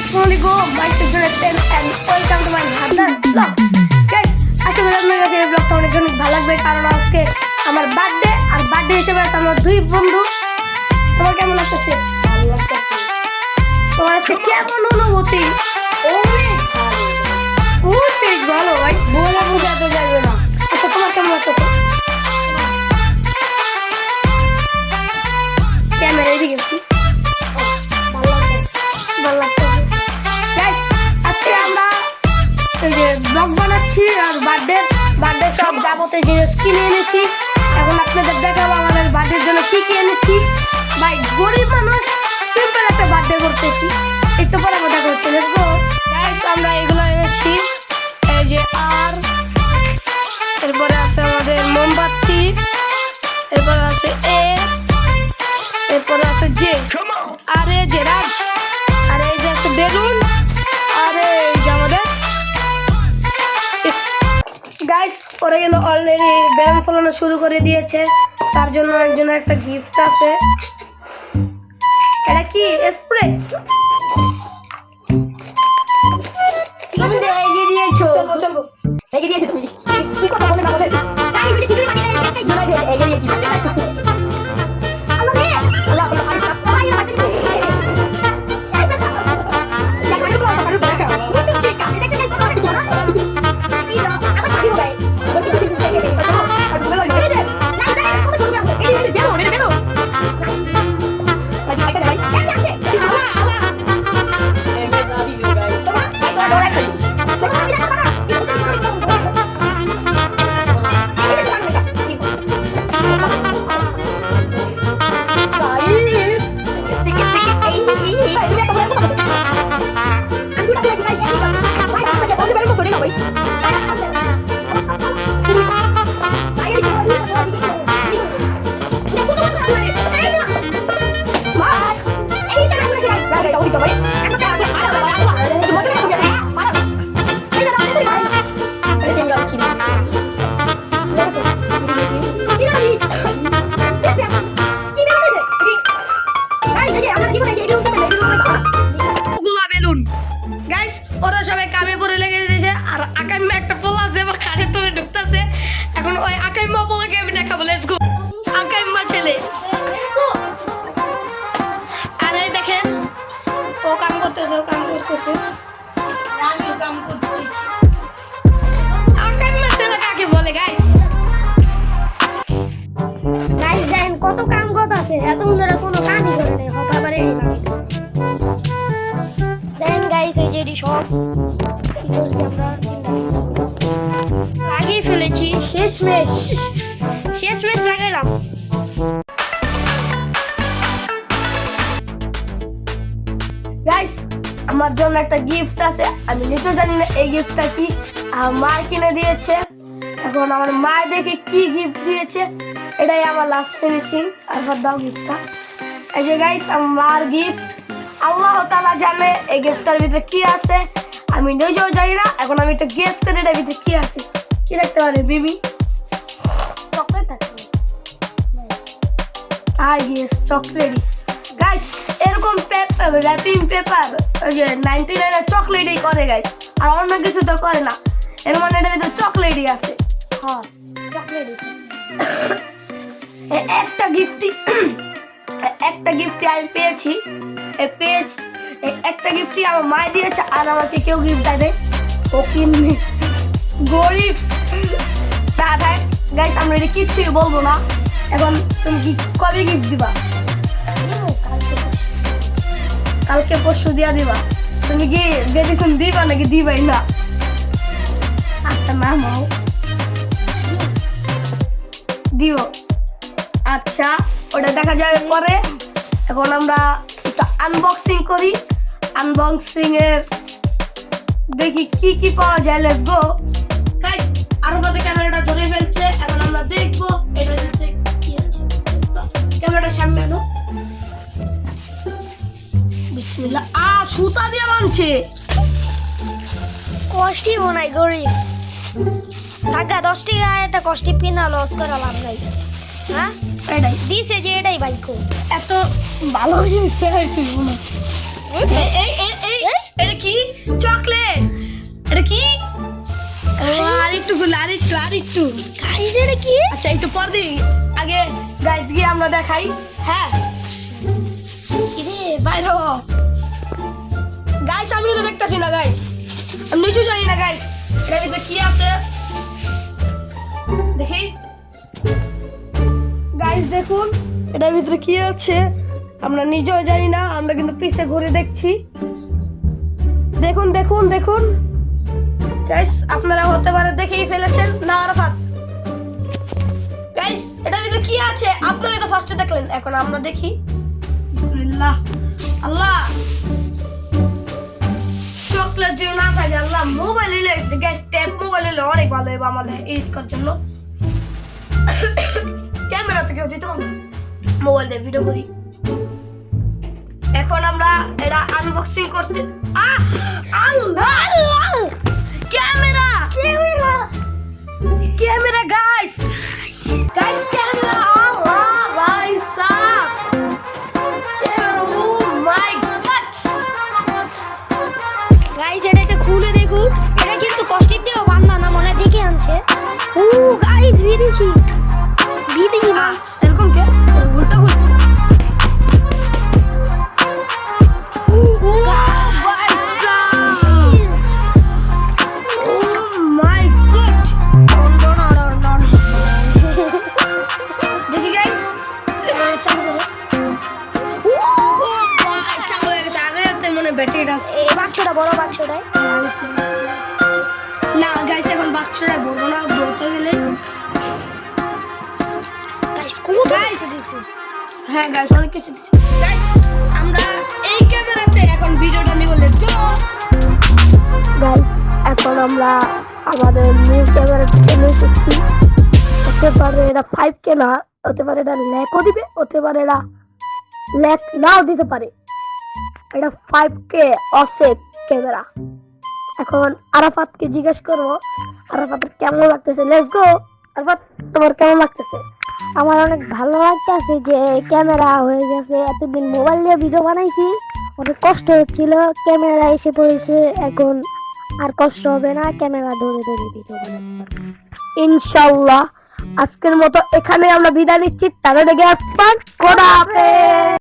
Assalamualaikum, my friends and welcome to my brother vlog. Guys, আজকে আপনাদের কাছে এই ব্লগটা অনেক ভালো লাগবে কারণ আজকে আমার বার্থডে আর বার্থডে হিসেবে আছে আমার দুই বন্ধু। তোমার কেমন লাগতেছে? ভালো লাগতেছে। তোমার আজকে কেমন অনুভূতি? অনেক ভালো ভাই, বলে বোঝাতে যাবে না। আচ্ছা তোমার কেমন লাগতেছে? ক্যামেরা এদিকে একটু ভালো লাগতেছে। গাইস আজকে আমরা এই যে ব্লগ বানাচ্ছি আর বার্থডে সব যাবতীয় জিনিস কিনে এনেছি। এখন আপনাদের দেখাবো আমাদের বার্থডের জন্য কি কি এনেছি। ভাই গরিব মানুষ সিম্পল একটা বার্থডে করতেছি, একটু পরে কথা করতে দেখবো। গাইস আমরা এগুলো এনেছি, এই যে আর এরপরে আছে আমাদের মোমবাতি, এরপরে আছে এ, এরপরে আছে জে, আর এই যে রাজ, আর এই যে আছে বেলুন, আর এই যে আমাদের গাইস ওরা কিন্তু অলরেডি বেলুন ফলানো শুরু করে দিয়েছে। তার জন্য একজনের একটা গিফট আছে। এটা কি স্প্রে? তুমি এগিয়ে দিয়েছো, চলো চলো এগিয়ে দিয়েছো তুমি। কি কথা বলে আমাদের তাই তুমি ঠিক করে জোনাই দিয়ে এগিয়ে দিয়েছি। আমাকে আল্লাহ আল্লাহ পারিস না পাই না পারি। দেখ আমি বলছি পারি না। ঠিক আছে দেখতে দেখতে পারি না। কি দাও আমার কি হবে? বলতে বলতে দেখে দেখে আর বলে বলে দে না না কত শুনবি আমরা এই বেরো বেরো বেরো ভাই ভাই ভাই কেন আছে আল্লাহ আল্লাহ এই দাদি ভাই তোমার ভাই তো ডরাই খালি তোমার আমি দেখা পারা ওরা সবাই কামে পড়ে লেগে দিয়েছে আর আকাইমা একটা পোলা আছে বা খাটের তলে ঢুকতেছে। এখন ওই আকাইমা পোলাকে আমি দেখাবো, লেটস গো। আকাইমা ছেলে আর এই দেখেন ও কাম করতেছে আমিও কাম করতেছি। আকাইমা ছেলে কাকে বলে গাইস? গাইস দেখেন কত কাম করতেছে, এত ধরে কোনো কামই করে নাই, হঠাৎ এডি কাম করতেছে। দেখেন গাইস এই যে এডি সব কি করছি আমরা লাগিয়ে ফেলেছি। শেষমেশ লাগাইলাম। গাইস আমার জন্য একটা গিফট আছে, আমি নিজেও জানি না এই গিফটটা কি, আমার মা কিনে দিয়েছে। এখন আমার মা দেখে কি গিফট দিয়েছে, এটাই আমার লাস্ট ফিনিশিং। আর দাও গিফটটা, এই যে গাইস আমার মার গিফট। আল্লাহ তাআলা জানে এই গিফটটার ভিতরে কি আছে, আমি নিজেও জানি না। এখন আমি একটা গেস করে এটার ভিতরে কি আছে। কি রাখতে পারে বিবি? চকলেট থাকে। ইয়েস চকলেটই। গাইস এরকম পেপার র্যাপিং পেপার ওই যে 99 চকলেটই করে গাইস, আর অন্য কিছু তো করে না। এর মানে এটার ভিতরে চকলেটই আছে। হ্যাঁ চকলেট। একটা গিফটই আমি পেয়েছি। একটা গিফটই আমার মা দিয়েছে, আর আমাকে কেউ গিফট দেয় ও কিনে গরিব দাদা। গাইস আমরা এটা কিচ্ছুই বলবো না। এখন তুমি কি কবে গিফট দিবা? কালকে পরশু দিয়া দিবা। তুমি কি বেডিসন দিবা নাকি দিবাই না? আচ্ছা না মাও দিও। আচ্ছা ওটা দেখা যাবে পরে। এখন আমরা একটা আনবক্সিং করি। আনবক্সিং এর দেখি কি কি পাওয়া যায়। Let's go guys. আরো কত ক্যামেরাটা ধরে ফেলছে, এখন আমরা দেখবো এটা কি আছে। ক্যামেরাটা সামনে আনো। বিসমিল্লাহ। সুতা দিয়ে বানছে। কষ্টি বানাই গরিব টাকা 10 টাকা একটা কষ্টি কিনা লস করা লাভ নাই। হ্যাঁ এটাই দিছে যে এটাই বাইকো এত ভালো জিনিস একটু গাইস এটা কি? আচ্ছা একটু পর দিই, আগে গাইস গিয়ে আমরা দেখাই। হ্যাঁ ইরে বাইরে হ। গাইস আমি তো দেখতেছি না গাইস, আমি নিজেও জানি না গাইস এটার ভিতরে কি আছে। দেখি গাইস দেখুন এটার ভিতরে কি আছে আমরা নিজেও জানি না, আমরা কিন্তু পিছে ঘুরে দেখছি। দেখুন দেখুন দেখুন গাইস, আপনারা হতে পারে দেখেই ফেলেছেন না আরাফাত। গাইস এটার ভিতরে কি আছে আপনারা তো ফার্স্টে দেখলেন, এখন আমরা দেখি। বিসমিল্লাহ। আল্লাহ চকলেট যদি না থাকে আল্লাহ, মোবাইল নিলে গ্যাস ট্যাব মোবাইল নিলে অনেক ভালো হবে আমাদের এডিট করার জন্য। ক্যামেরা তো কেউ দিতে পারবো না, মোবাইল দিয়ে ভিডিও করি। এখন আমরা এটা আনবক্সিং করতে আল্লাহ camera camera camera guys guys camera আল্লাহ গাইস সাব camera, oh my god guys এটা একটা খুলে দেখুন, এটা কিন্তু কষ্টের দিয়েও বান্ধা না, মনে হয় দেখে আনছে। ও গাইস বিদেশি বিদেশি না এরকম কে উল্টা করছে। ও ভাই সাব, ও মাই গড। দেখি গাইস চালু করো। ও ভাই চালু হয়ে গেছে, আগে তো মনে ব্যাটারিটা আছে। এই বাক্সটা বড় বাক্সটায় না গাইস এখন বাক্সটা বলবো না, বলতে গেলে গাইস কত Guys! কিছু দিছে। হ্যাঁ গাইস অনেক কিছু দিচ্ছে। গাইস আমরা এই ক্যামেরাতে এখন ভিডিওটা নিব, লেটস গো। গাইস এখন আমরা আমাদের নিউ ক্যামেরা চলে এসেছি। হতে পারে এটা 5K না, হতে পারে এটা ল্যাকও দিবে, হতে পারে এটা ল্যাক নাও দিতে পারে। এটা 5K অসেট ক্যামেরা। এখন আরাফাতকে জিজ্ঞেস করবো আরাফাতের কেমন লাগতেছে। Let's go. আরাফাত তোমার কেমন লাগতেছে? আমার অনেক ভালো লাগতেছে যে ক্যামেরা হয়ে গেছে। এতদিন মোবাইল দিয়ে ভিডিও বানাইছি, অনেক কষ্ট হচ্ছিল, ক্যামেরা এসে পড়েছে, এখন আর কষ্ট হবে না, ক্যামেরা ধরে ধরে ভিডিও বানাতে পারবো ইনশাআল্লাহ। আজকের মতো এখানে আমরা বিদায় নিচ্ছি। তাহলে দেখে খোদা হাফেজ।